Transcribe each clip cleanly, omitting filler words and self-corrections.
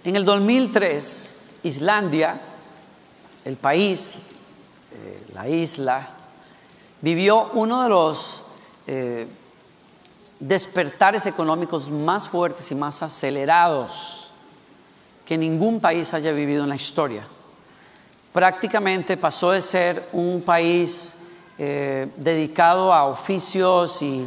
En el 2003, Islandia, el país, la isla, vivió uno de los despertares económicos más fuertes y más acelerados que ningún país haya vivido en la historia. Prácticamente pasó de ser un país dedicado a oficios y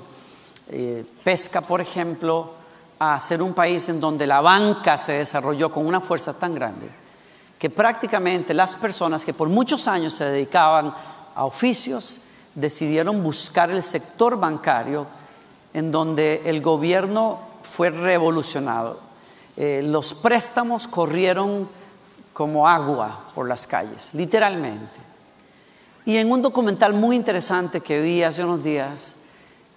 pesca, por ejemplo, a ser un país en donde la banca se desarrolló con una fuerza tan grande que prácticamente las personas que por muchos años se dedicaban a oficios decidieron buscar el sector bancario, en donde el gobierno fue revolucionado. Los préstamos corrieron como agua por las calles, literalmente. Y en un documental muy interesante que vi hace unos días,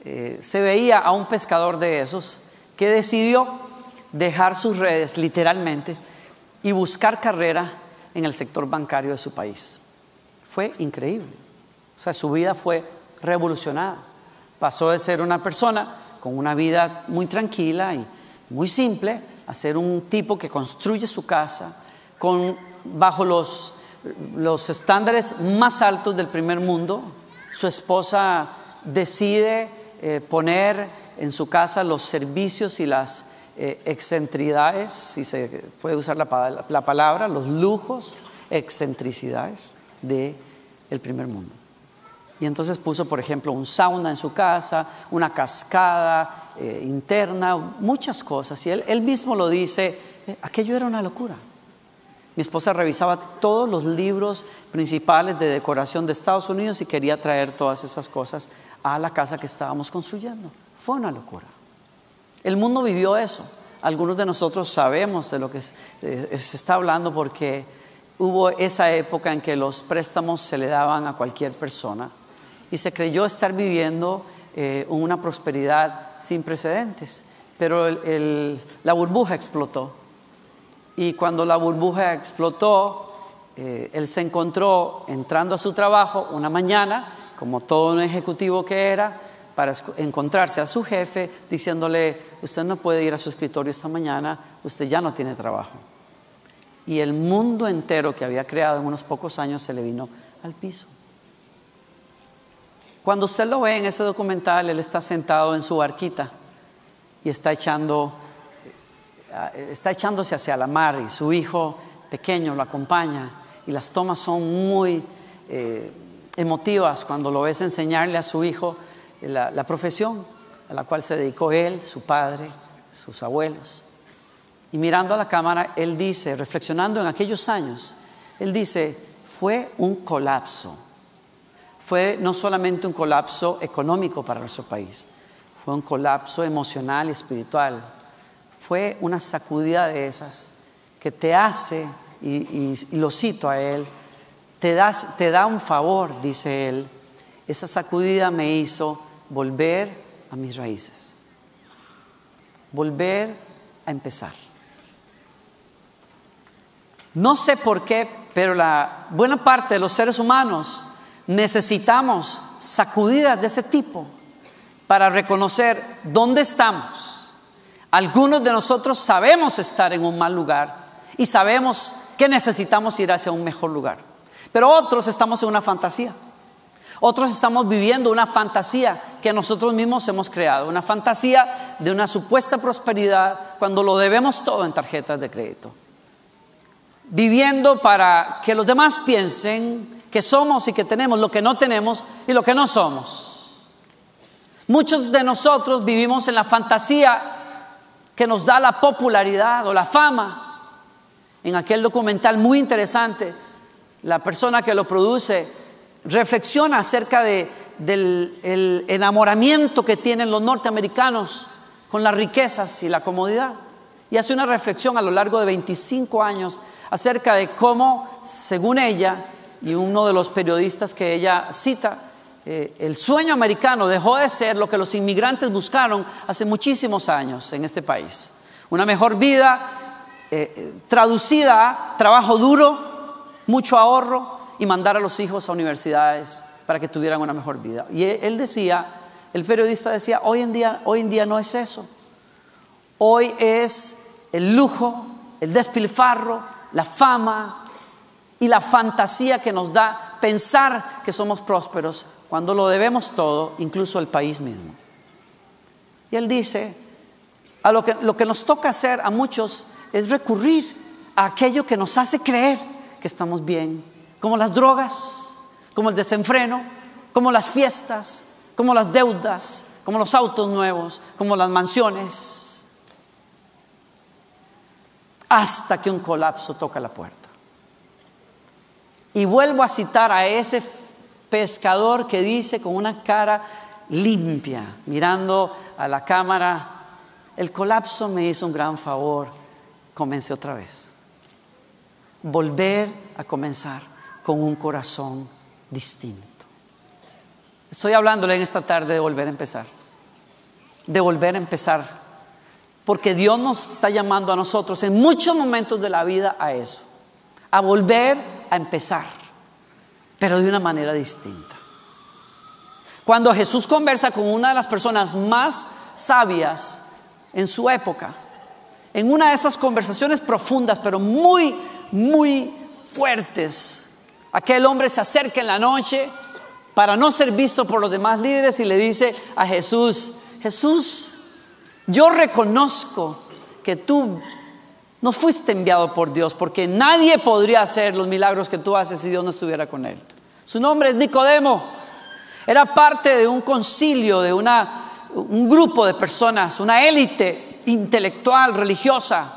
se veía a un pescador de esos que decidió dejar sus redes literalmente y buscar carrera en el sector bancario de su país. Fue increíble. O sea, su vida fue revolucionada. Pasó de ser una persona con una vida muy tranquila y muy simple a ser un tipo que construye su casa bajo los estándares más altos del primer mundo. Su esposa decide poner en su casa los servicios y las excentridades, si se puede usar la palabra, los lujos, excentricidades del primer mundo. Y entonces puso, por ejemplo, un sauna en su casa, una cascada interna, muchas cosas. Y él mismo lo dice, aquello era una locura. Mi esposa revisaba todos los libros principales de decoración de Estados Unidos y quería traer todas esas cosas a la casa que estábamos construyendo. Fue una locura. El mundo vivió eso. Algunos de nosotros sabemos de lo que se está hablando porque hubo esa época en que los préstamos se le daban a cualquier persona y se creyó estar viviendo una prosperidad sin precedentes. Pero la burbuja explotó. Y cuando la burbuja explotó, él se encontró entrando a su trabajo una mañana, como todo un ejecutivo que era, para encontrarse a su jefe diciéndole, usted no puede ir a su escritorio esta mañana, usted ya no tiene trabajo. Y el mundo entero que había creado en unos pocos años se le vino al piso. Cuando usted lo ve en ese documental, él está sentado en su barquita y está echándose hacia la mar, y su hijo pequeño lo acompaña, y las tomas son muy emotivas cuando lo ves enseñarle a su hijo la profesión a la cual se dedicó él, su padre, sus abuelos. Y mirando a la cámara, él dice, reflexionando en aquellos años, él dice, fue un colapso. Fue no solamente un colapso económico para nuestro país, fue un colapso emocional y espiritual. Fue una sacudida de esas que te hace, y lo cito a él, te da un favor, dice él. Esa sacudida me hizo volver a mis raíces, volver a empezar. No sé por qué, pero la buena parte de los seres humanos necesitamos sacudidas de ese tipo para reconocer dónde estamos. Algunos de nosotros sabemos estar en un mal lugar y sabemos que necesitamos ir hacia un mejor lugar, pero otros estamos en una fantasía. Otros estamos viviendo una fantasía que nosotros mismos hemos creado, una fantasía de una supuesta prosperidad cuando lo debemos todo en tarjetas de crédito, viviendo para que los demás piensen que somos y que tenemos lo que no tenemos y lo que no somos. Muchos de nosotros vivimos en la fantasía que nos da la popularidad o la fama. En aquel documental muy interesante, la persona que lo produce reflexiona acerca del enamoramiento que tienen los norteamericanos con las riquezas y la comodidad, y hace una reflexión a lo largo de 25 años acerca de cómo, según ella y uno de los periodistas que ella cita, el sueño americano dejó de ser lo que los inmigrantes buscaron hace muchísimos años en este país: una mejor vida traducida a trabajo duro, mucho ahorro y mandar a los hijos a universidades para que tuvieran una mejor vida. Y él decía, el periodista decía, hoy en día no es eso. Hoy es el lujo, el despilfarro, la fama y la fantasía que nos da pensar que somos prósperos cuando lo debemos todo, incluso el país mismo. Y él dice, lo que nos toca hacer a muchos es recurrir a aquello que nos hace creer que estamos bien, como las drogas, como el desenfreno, como las fiestas, como las deudas, como los autos nuevos, como las mansiones, hasta que un colapso toca la puerta. Y vuelvo a citar a ese pescador que dice con una cara limpia, mirando a la cámara: el colapso me hizo un gran favor, comencé otra vez. Volver a comenzar con un corazón distinto. Estoy hablándole en esta tarde de volver a empezar. De volver a empezar. Porque Dios nos está llamando a nosotros en muchos momentos de la vida a eso. A volver a empezar. Pero de una manera distinta. Cuando Jesús conversa con una de las personas más sabias en su época, en una de esas conversaciones profundas, pero muy, muy fuertes, aquel hombre se acerca en la noche para no ser visto por los demás líderes y le dice a Jesús: Jesús, yo reconozco que tú no fuiste enviado por Dios, porque nadie podría hacer los milagros que tú haces si Dios no estuviera con él. Su nombre es Nicodemo. Era parte de un concilio, de un grupo de personas, una élite intelectual, religiosa,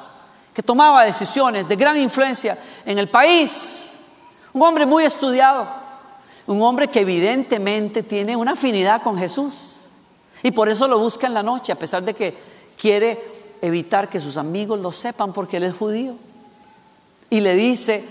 que tomaba decisiones de gran influencia en el país. Un hombre muy estudiado. Un hombre que evidentemente tiene una afinidad con Jesús. Y por eso lo busca en la noche, a pesar de que quiere evitar que sus amigos lo sepan porque él es judío. Y le dice,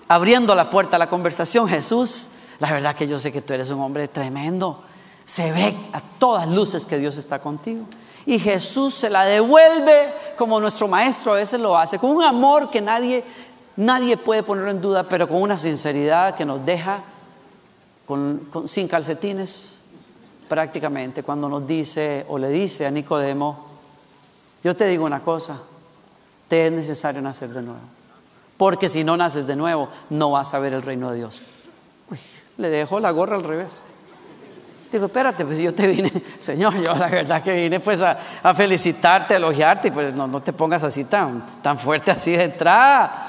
abriendo la puerta a la conversación: Jesús, la verdad que yo sé que tú eres un hombre tremendo. Se ve a todas luces que Dios está contigo. Y Jesús se la devuelve como nuestro maestro a veces lo hace, con un amor que nadie puede ponerlo en duda, pero con una sinceridad que nos deja sin calcetines prácticamente, cuando nos dice o le dice a Nicodemo: yo te digo una cosa, te es necesario nacer de nuevo, porque si no naces de nuevo no vas a ver el reino de Dios. Uy, le dejó la gorra al revés. Digo, espérate, pues yo te vine, Señor, yo la verdad que vine pues a felicitarte, a elogiarte, y pues no te pongas así tan fuerte así de entrada.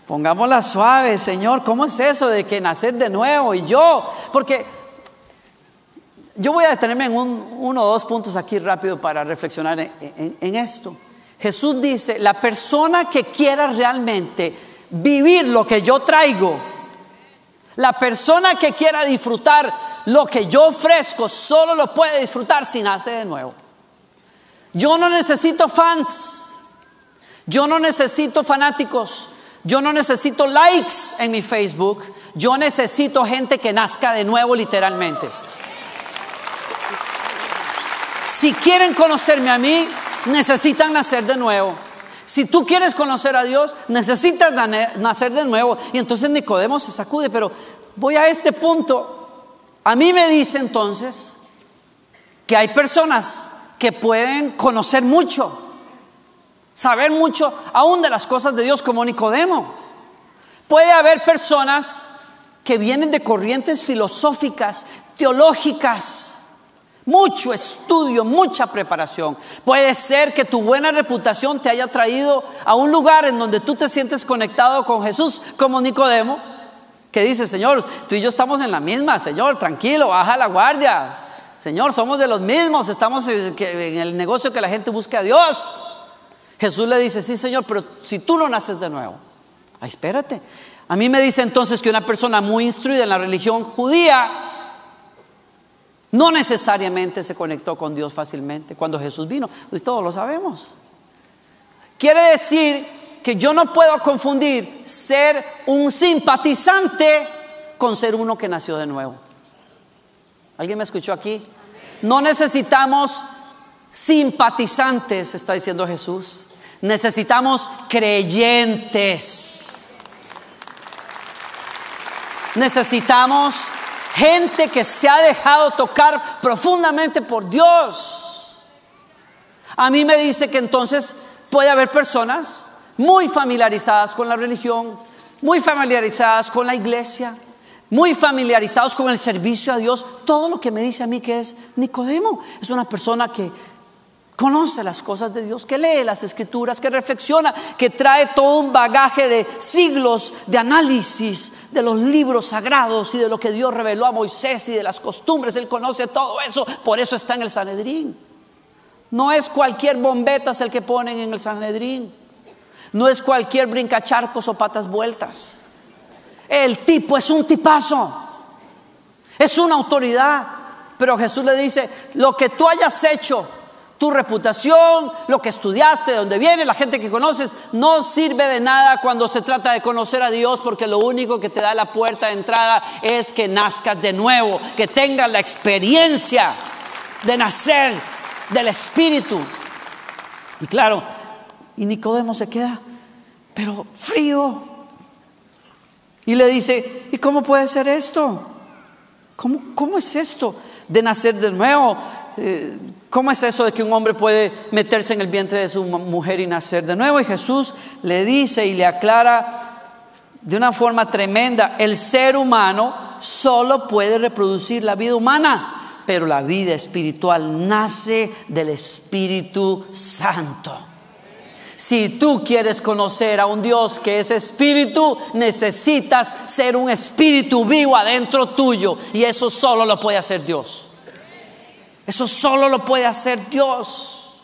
Pongámosla suave, Señor. ¿Cómo es eso de que nacer de nuevo? Y yo, porque yo voy a detenerme en uno o dos puntos aquí rápido para reflexionar en esto. Jesús dice: la persona que quiera realmente vivir lo que yo traigo, la persona que quiera disfrutar lo que yo ofrezco, solo lo puede disfrutar si nace de nuevo. Yo no necesito fans, yo no necesito fanáticos, yo no necesito likes en mi Facebook. Yo necesito gente que nazca de nuevo, literalmente. Si quieren conocerme a mí, necesitan nacer de nuevo. Si tú quieres conocer a Dios, necesitas nacer de nuevo. Y entonces Nicodemo se sacude. Pero voy a este punto. A mí me dice entonces que hay personas que pueden conocer mucho, saber mucho aún de las cosas de Dios, como Nicodemo. Puede haber personas que vienen de corrientes filosóficas, teológicas, mucho estudio, mucha preparación. Puede ser que tu buena reputación te haya traído a un lugar en donde tú te sientes conectado con Jesús, como Nicodemo, que dice: Señor, tú y yo estamos en la misma, Señor, tranquilo, baja la guardia, Señor, somos de los mismos, estamos en el negocio que la gente busca a Dios. Jesús le dice: sí, Señor, pero si tú no naces de nuevo. Ay, espérate. A mí me dice entonces que una persona muy instruida en la religión judía no necesariamente se conectó con Dios fácilmente cuando Jesús vino. Pues todos lo sabemos. Quiere decir que yo no puedo confundir ser un simpatizante con ser uno que nació de nuevo. ¿Alguien me escuchó aquí? No necesitamos simpatizantes, está diciendo Jesús. Necesitamos creyentes. Necesitamos gente que se ha dejado tocar profundamente por Dios. A mí me dice que entonces puede haber personas muy familiarizadas con la religión, muy familiarizadas con la iglesia, muy familiarizados con el servicio a Dios. Todo lo que me dice a mí que es Nicodemo es una persona que conoce las cosas de Dios, que lee las escrituras, que reflexiona, que trae todo un bagaje de siglos de análisis de los libros sagrados y de lo que Dios reveló a Moisés y de las costumbres. Él conoce todo eso, por eso está en el Sanedrín. No es cualquier bombetas el que ponen en el Sanedrín, no es cualquier brincacharcos o patas vueltas. El tipo es un tipazo, es una autoridad. Pero Jesús le dice: lo que tú hayas hecho, tu reputación, lo que estudiaste, de dónde vienes, la gente que conoces, no sirve de nada cuando se trata de conocer a Dios, porque lo único que te da la puerta de entrada es que nazcas de nuevo, que tengas la experiencia de nacer del Espíritu. Y claro, y Nicodemo se queda pero frío y le dice: ¿y cómo puede ser esto? ¿Cómo es esto de nacer de nuevo? ¿Cómo es eso de que un hombre puede meterse en el vientre de su mujer y nacer de nuevo? Y Jesús le dice y le aclara de una forma tremenda: el ser humano solo puede reproducir la vida humana, pero la vida espiritual nace del Espíritu Santo. Si tú quieres conocer a un Dios que es espíritu, necesitas ser un espíritu vivo adentro tuyo, y eso solo lo puede hacer Dios. Eso solo lo puede hacer Dios.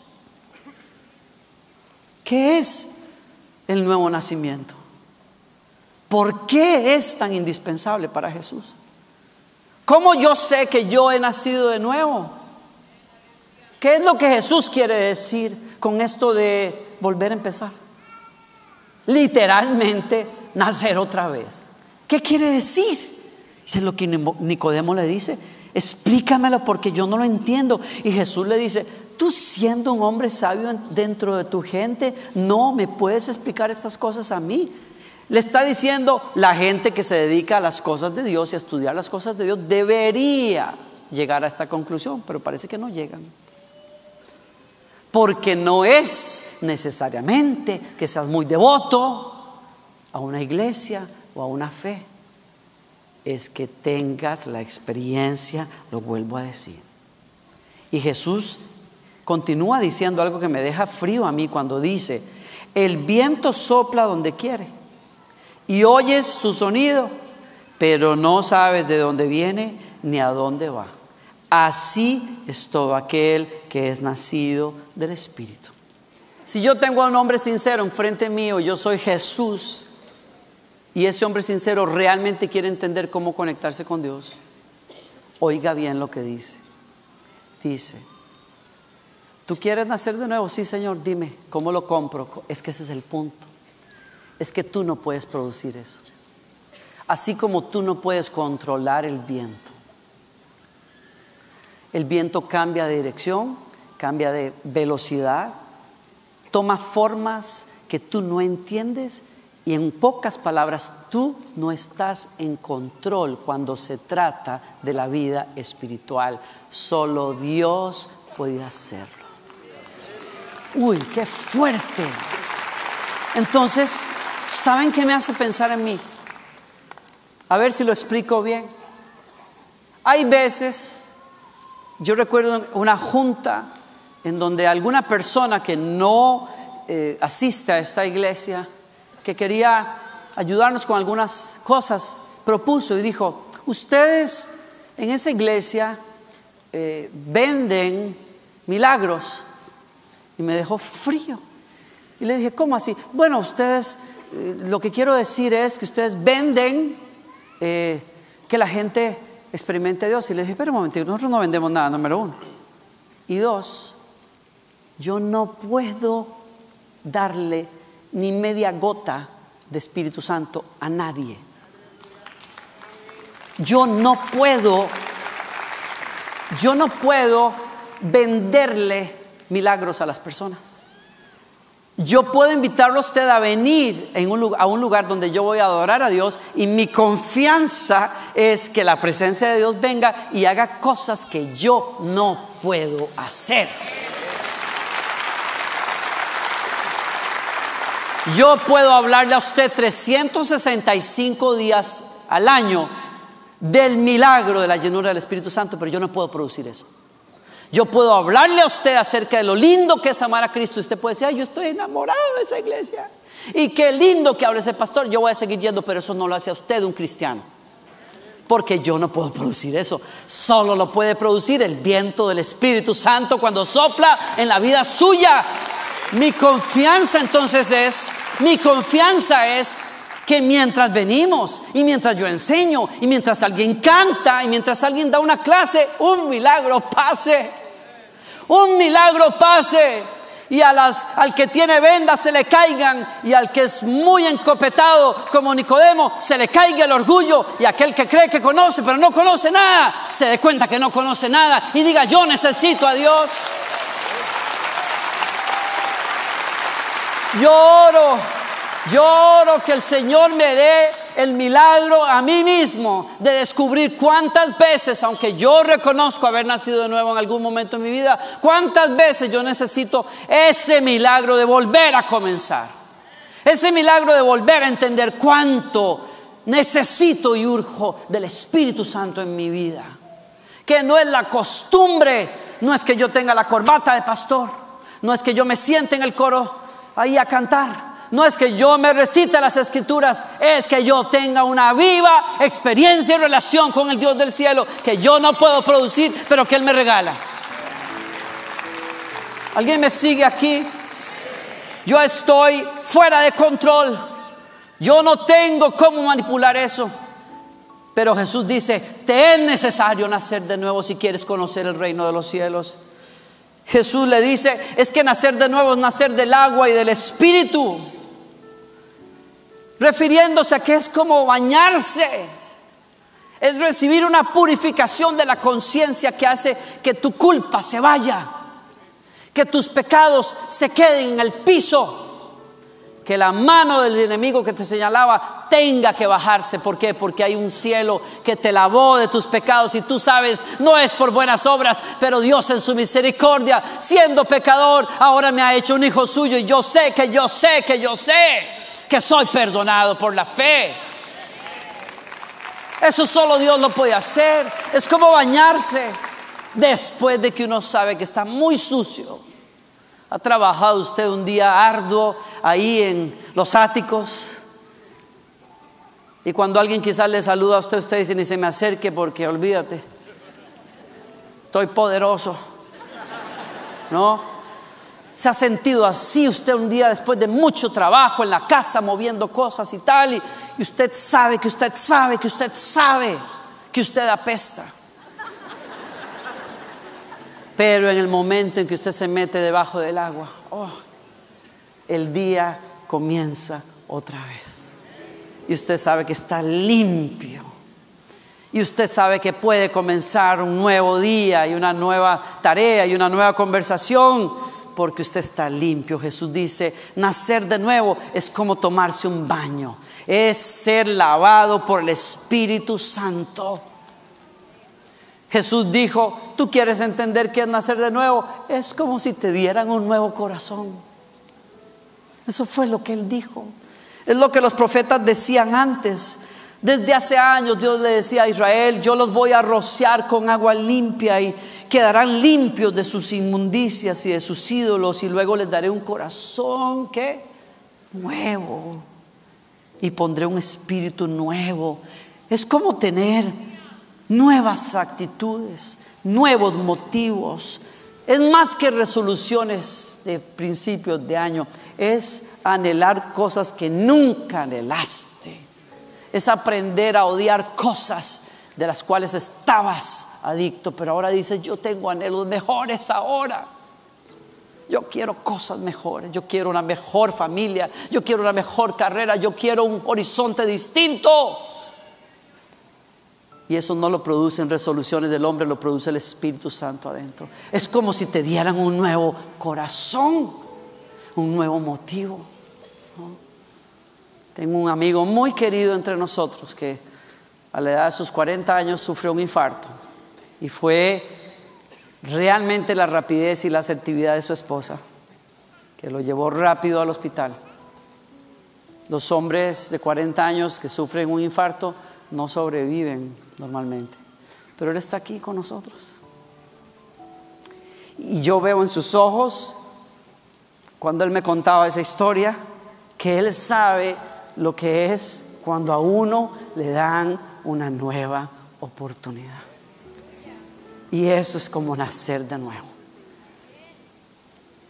¿Qué es el nuevo nacimiento? ¿Por qué es tan indispensable para Jesús? ¿Cómo yo sé que yo he nacido de nuevo? ¿Qué es lo que Jesús quiere decir con esto de volver a empezar? Literalmente, nacer otra vez. ¿Qué quiere decir? Es lo que Nicodemo le dice: explícamelo porque yo no lo entiendo. Y Jesús le dice: tú, siendo un hombre sabio dentro de tu gente, no me puedes explicar estas cosas a mí. Le está diciendo: la gente que se dedica a las cosas de Dios y a estudiar las cosas de Dios debería llegar a esta conclusión, pero parece que no llegan. Porque no es necesariamente que seas muy devoto a una iglesia o a una fe, es que tengas la experiencia. Lo vuelvo a decir. Y Jesús continúa diciendo algo que me deja frío a mí cuando dice: el viento sopla donde quiere y oyes su sonido, pero no sabes de dónde viene ni a dónde va. Así es todo aquel que es nacido del Espíritu. Si yo tengo a un hombre sincero enfrente mío, yo soy Jesús, y ese hombre sincero realmente quiere entender cómo conectarse con Dios, oiga bien lo que dice. Dice: ¿tú quieres nacer de nuevo? Sí, Señor. Dime, ¿cómo lo compro? Es que ese es el punto. Es que tú no puedes producir eso. Así como tú no puedes controlar el viento. El viento cambia de dirección, cambia de velocidad, toma formas que tú no entiendes, y en pocas palabras, tú no estás en control cuando se trata de la vida espiritual. Solo Dios puede hacerlo. Uy, qué fuerte. Entonces, ¿saben qué me hace pensar en mí? A ver si lo explico bien. Hay veces, yo recuerdo una junta en donde alguna persona que no asiste a esta iglesia, que quería ayudarnos con algunas cosas, propuso y dijo: ustedes en esa iglesia venden milagros. Y me dejó frío. Y le dije: ¿cómo así? Bueno, ustedes, lo que quiero decir es que ustedes venden que la gente experimente a Dios. Y le dije: pero un momentito, nosotros no vendemos nada, número uno. Y dos, yo no puedo darle ni media gota de Espíritu Santo a nadie. Yo no puedo venderle milagros a las personas. Yo puedo invitarlo a usted a venir a un lugar donde yo voy a adorar a Dios, y mi confianza es que la presencia de Dios venga y haga cosas que yo no puedo hacer. Yo puedo hablarle a usted 365 días al año del milagro de la llenura del Espíritu Santo, pero yo no puedo producir eso. Yo puedo hablarle a usted acerca de lo lindo que es amar a Cristo. Usted puede decir: ay, yo estoy enamorado de esa iglesia. Y qué lindo que hable ese pastor. Yo voy a seguir yendo, pero eso no lo hace a usted un cristiano. Porque yo no puedo producir eso. Solo lo puede producir el viento del Espíritu Santo cuando sopla en la vida suya. Mi confianza entonces es que mientras venimos y mientras yo enseño y mientras alguien canta y mientras alguien da una clase, un milagro pase. Un milagro pase. Y al que tiene vendas se le caigan, y al que es muy encopetado como Nicodemo se le caiga el orgullo, y aquel que cree que conoce pero no conoce nada se dé cuenta que no conoce nada y diga: yo necesito a Dios. Yo oro que el Señor me dé el milagro a mí mismo de descubrir cuántas veces, aunque yo reconozco haber nacido de nuevo en algún momento en mi vida, cuántas veces yo necesito ese milagro de volver a comenzar, ese milagro de volver a entender cuánto necesito y urjo del Espíritu Santo en mi vida. Que no es la costumbre, no es que yo tenga la corbata de pastor, no es que yo me siente en el coro ahí a cantar, no es que yo me recite las escrituras, es que yo tenga una viva experiencia y relación con el Dios del cielo que yo no puedo producir, pero que Él me regala. ¿Alguien me sigue aquí? Yo estoy fuera de control. Yo no tengo cómo manipular eso. Pero Jesús dice: te es necesario nacer de nuevo si quieres conocer el reino de los cielos. Jesús le dice: es que nacer de nuevo es nacer del agua y del Espíritu, refiriéndose a que es como bañarse, es recibir una purificación de la conciencia que hace que tu culpa se vaya, que tus pecados se queden en el piso, que la mano del enemigo que te señalaba tenga que bajarse. ¿Por qué? Porque hay un cielo que te lavó de tus pecados y tú sabes, no es por buenas obras, pero Dios en su misericordia, siendo pecador, ahora me ha hecho un hijo suyo, y yo sé que soy perdonado por la fe. Eso solo Dios lo puede hacer. Es como bañarse después de que uno sabe que está muy sucio. ¿Ha trabajado usted un día arduo ahí en los áticos? Y cuando alguien quizás le saluda a usted dice: ni se me acerque porque olvídate, estoy poderoso. ¿No? ¿Se ha sentido así usted un día después de mucho trabajo en la casa, moviendo cosas y tal, y usted sabe que usted apesta? Pero en el momento en que usted se mete debajo del agua, el día comienza otra vez. Y usted sabe que está limpio. Y usted sabe que puede comenzar un nuevo día y una nueva tarea y una nueva conversación, porque usted está limpio. Jesús dice: nacer de nuevo es como tomarse un baño, es ser lavado por el Espíritu Santo. Jesús dijo: ¿tú quieres entender qué es nacer de nuevo? Es como si te dieran un nuevo corazón. Eso fue lo que Él dijo. Es lo que los profetas decían antes. Desde hace años Dios le decía a Israel: yo los voy a rociar con agua limpia y quedarán limpios de sus inmundicias y de sus ídolos, y luego les daré un corazón ¿qué? Nuevo, y pondré un espíritu nuevo. Es como tener nuevas actitudes, nuevos motivos. Es más que resoluciones de principios de año, es anhelar cosas que nunca anhelaste, es aprender a odiar cosas de las cuales estabas adicto, pero ahora dices: yo tengo anhelos mejores ahora. Yo quiero cosas mejores, yo quiero una mejor familia, yo quiero una mejor carrera, yo quiero un horizonte distinto. Y eso no lo producen resoluciones del hombre, lo produce el Espíritu Santo adentro. Es como si te dieran un nuevo corazón, un nuevo motivo, ¿no? Tengo un amigo muy querido entre nosotros que a la edad de sus 40 años sufrió un infarto, y fue realmente la rapidez y la asertividad de su esposa que lo llevó rápido al hospital. Los hombres de 40 años que sufren un infarto no sobreviven normalmente, pero Él está aquí con nosotros. Y yo veo en sus ojos, cuando Él me contaba esa historia, que Él sabe lo que es cuando a uno le dan una nueva oportunidad. Y eso es como nacer de nuevo.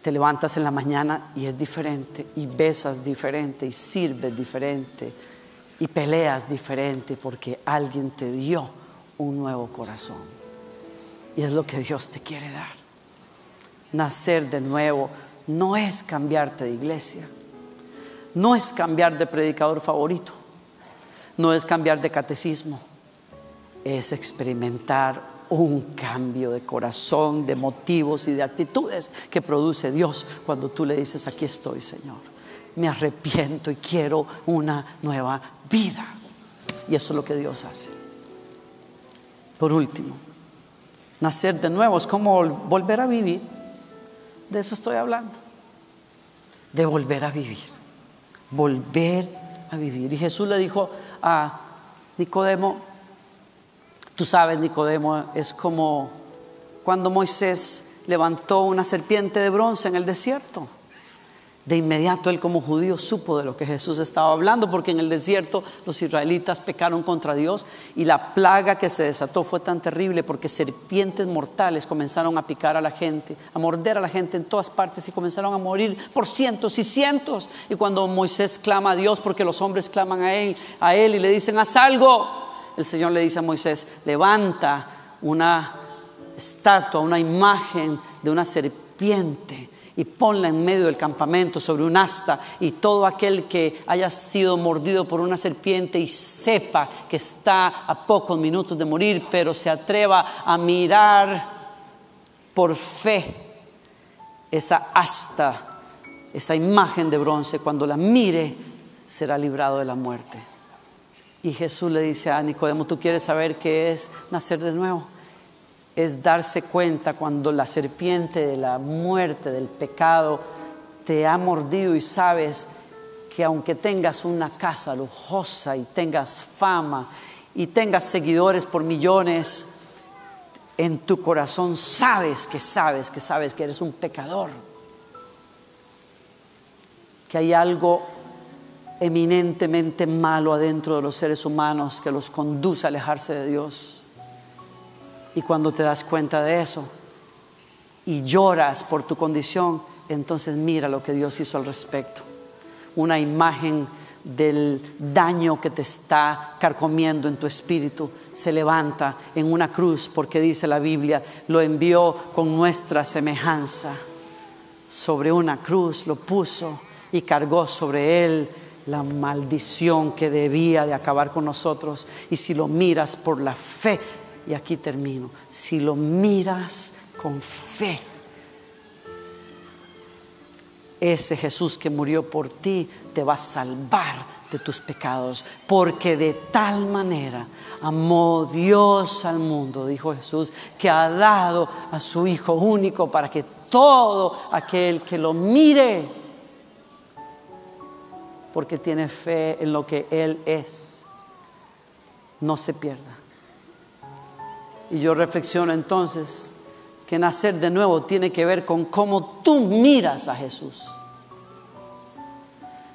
Te levantas en la mañana y es diferente, y besas diferente, y sirves diferente, y peleas diferente, porque alguien te dio un nuevo corazón. Y es lo que Dios te quiere dar. Nacer de nuevo no es cambiarte de iglesia, no es cambiar de predicador favorito, no es cambiar de catecismo, es experimentar un cambio de corazón, de motivos y de actitudes que produce Dios cuando tú le dices: aquí estoy, Señor, me arrepiento y quiero una nueva vida. Y eso es lo que Dios hace. Por último, nacer de nuevo es como volver a vivir. De eso estoy hablando, de volver a vivir, volver a vivir. Y Jesús le dijo a Nicodemo, tú sabes, Nicodemo, es como cuando Moisés levantó una serpiente de bronce en el desierto. De inmediato él, como judío, supo de lo que Jesús estaba hablando, porque en el desierto los israelitas pecaron contra Dios y la plaga que se desató fue tan terrible porque serpientes mortales comenzaron a picar a la gente, a morder a la gente en todas partes, y comenzaron a morir por cientos y cientos. Y cuando Moisés clama a Dios, porque los hombres claman a él y le dicen: haz algo, el Señor le dice a Moisés: levanta una estatua, una imagen de una serpiente, y ponla en medio del campamento sobre un asta, y todo aquel que haya sido mordido por una serpiente y sepa que está a pocos minutos de morir, pero se atreva a mirar por fe esa asta, esa imagen de bronce, cuando la mire será librado de la muerte. Y Jesús le dice a Nicodemo: ¿tú quieres saber qué es nacer de nuevo? Es darse cuenta cuando la serpiente de la muerte, del pecado, te ha mordido, y sabes que aunque tengas una casa lujosa y tengas fama y tengas seguidores por millones, en tu corazón sabes que eres un pecador, que hay algo eminentemente malo adentro de los seres humanos que los conduce a alejarse de Dios. Y cuando te das cuenta de eso y lloras por tu condición, entonces mira lo que Dios hizo al respecto. Una imagen del daño que te está carcomiendo en tu espíritu se levanta en una cruz, porque dice la Biblia: lo envió con nuestra semejanza. Sobre una cruz lo puso y cargó sobre él la maldición que debía de acabar con nosotros. Y si lo miras por la fe, y aquí termino, si lo miras con fe, ese Jesús que murió por ti te va a salvar de tus pecados, porque de tal manera amó Dios al mundo, dijo Jesús, que ha dado a su Hijo único, para que todo aquel que lo mire, porque tiene fe en lo que Él es, no se pierda. Y yo reflexiono entonces que nacer de nuevo tiene que ver con cómo tú miras a Jesús.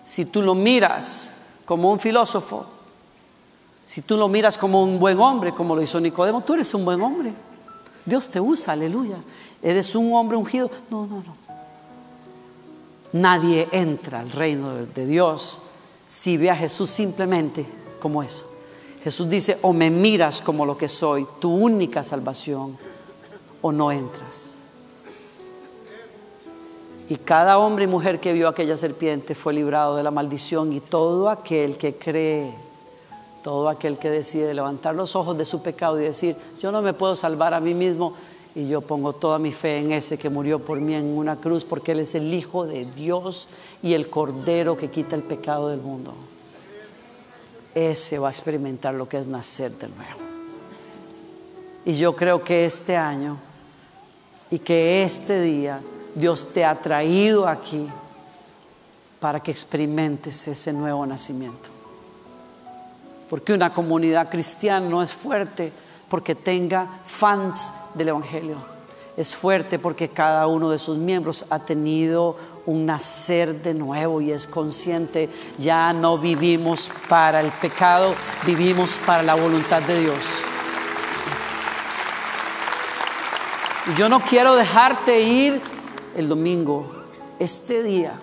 Si tú lo miras como un filósofo, si tú lo miras como un buen hombre, como lo hizo Nicodemo, tú eres un buen hombre, Dios te usa, aleluya, eres un hombre ungido. No. Nadie entra al reino de Dios si ve a Jesús simplemente como eso. Jesús dice: o me miras como lo que soy, tu única salvación, o no entras. Y cada hombre y mujer que vio aquella serpiente fue librado de la maldición, y todo aquel que cree, todo aquel que decide levantar los ojos de su pecado y decir: yo no me puedo salvar a mí mismo, y yo pongo toda mi fe en ese que murió por mí en una cruz, porque Él es el Hijo de Dios y el Cordero que quita el pecado del mundo, ese va a experimentar lo que es nacer de nuevo. Y yo creo que este año y que este día Dios te ha traído aquí para que experimentes ese nuevo nacimiento. Porque una comunidad cristiana no es fuerte porque tenga fans del Evangelio. Es fuerte porque cada uno de sus miembros ha tenido un nacer de nuevo y es consciente, ya no vivimos para el pecado, vivimos para la voluntad de Dios. Yo no quiero dejarte ir el domingo, este día,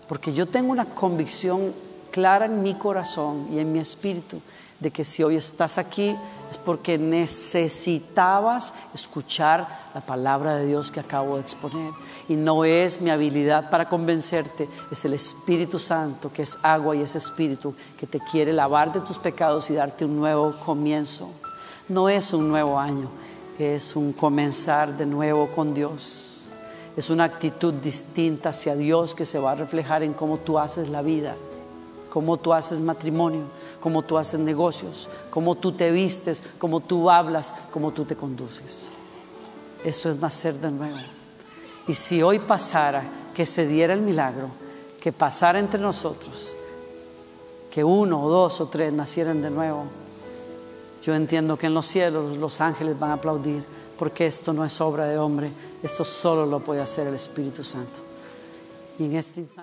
porque yo tengo una convicción clara en mi corazón y en mi espíritu de que si hoy estás aquí es porque necesitabas escuchar la palabra de Dios que acabo de exponer. Y no es mi habilidad para convencerte, es el Espíritu Santo, que es agua y es espíritu, que te quiere lavar de tus pecados y darte un nuevo comienzo. No es un nuevo año, es un comenzar de nuevo con Dios. Es una actitud distinta hacia Dios que se va a reflejar en cómo tú haces la vida, cómo tú haces matrimonio, cómo tú haces negocios, cómo tú te vistes, cómo tú hablas, cómo tú te conduces. Eso es nacer de nuevo. Y si hoy pasara, que se diera el milagro, que pasara entre nosotros, que 1 o 2 o 3 nacieran de nuevo, yo entiendo que en los cielos los ángeles van a aplaudir, porque esto no es obra de hombre, esto solo lo puede hacer el Espíritu Santo. Y en este instante